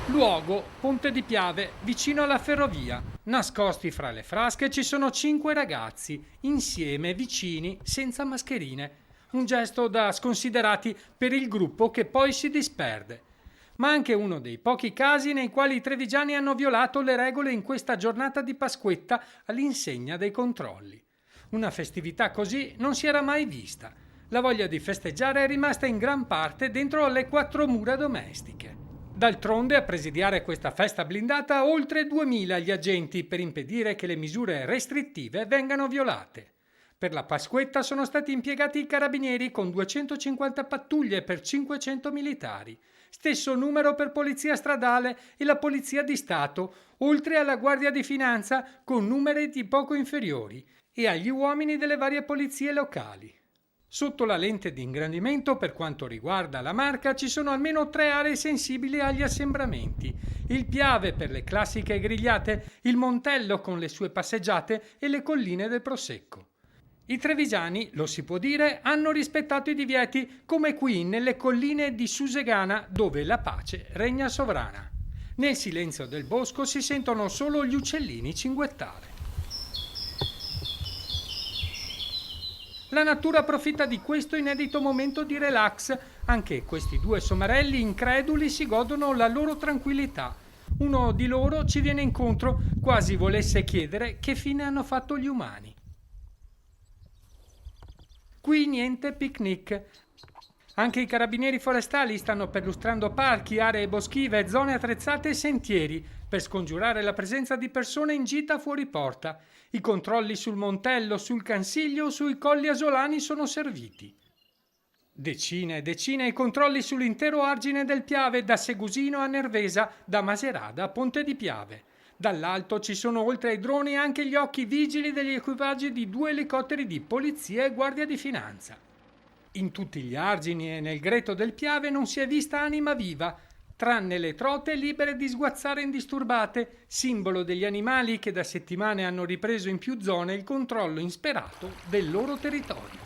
Luogo, Ponte di Piave, vicino alla ferrovia. Nascosti fra le frasche ci sono 5 ragazzi, insieme, vicini, senza mascherine. Un gesto da sconsiderati per il gruppo che poi si disperde. Ma anche uno dei pochi casi nei quali i trevigiani hanno violato le regole in questa giornata di Pasquetta all'insegna dei controlli. Una festività così non si era mai vista. La voglia di festeggiare è rimasta in gran parte dentro le 4 mura domestiche. D'altronde a presidiare questa festa blindata oltre 2000 gli agenti per impedire che le misure restrittive vengano violate. Per la Pasquetta sono stati impiegati i carabinieri con 250 pattuglie per 500 militari, stesso numero per Polizia Stradale e la Polizia di Stato, oltre alla Guardia di Finanza con numeri di poco inferiori, e agli uomini delle varie polizie locali. Sotto la lente di ingrandimento, per quanto riguarda la Marca, ci sono almeno 3 aree sensibili agli assembramenti. Il Piave per le classiche grigliate, il Montello con le sue passeggiate e le colline del Prosecco. I trevigiani, lo si può dire, hanno rispettato i divieti, come qui nelle colline di Susegana, dove la pace regna sovrana. Nel silenzio del bosco si sentono solo gli uccellini cinguettare. La natura approfitta di questo inedito momento di relax. Anche questi 2 somarelli increduli si godono la loro tranquillità. Uno di loro ci viene incontro, quasi volesse chiedere che fine hanno fatto gli umani. Qui niente picnic. Anche i carabinieri forestali stanno perlustrando parchi, aree boschive, zone attrezzate e sentieri per scongiurare la presenza di persone in gita fuori porta. I controlli sul Montello, sul Cansiglio o sui colli asolani sono serviti. Decine e decine i controlli sull'intero argine del Piave, da Segusino a Nervesa, da Maserada a Ponte di Piave. Dall'alto ci sono oltre ai droni anche gli occhi vigili degli equipaggi di 2 elicotteri di polizia e guardia di finanza. In tutti gli argini e nel greto del Piave non si è vista anima viva, tranne le trote libere di sguazzare indisturbate, simbolo degli animali che da settimane hanno ripreso in più zone il controllo insperato del loro territorio.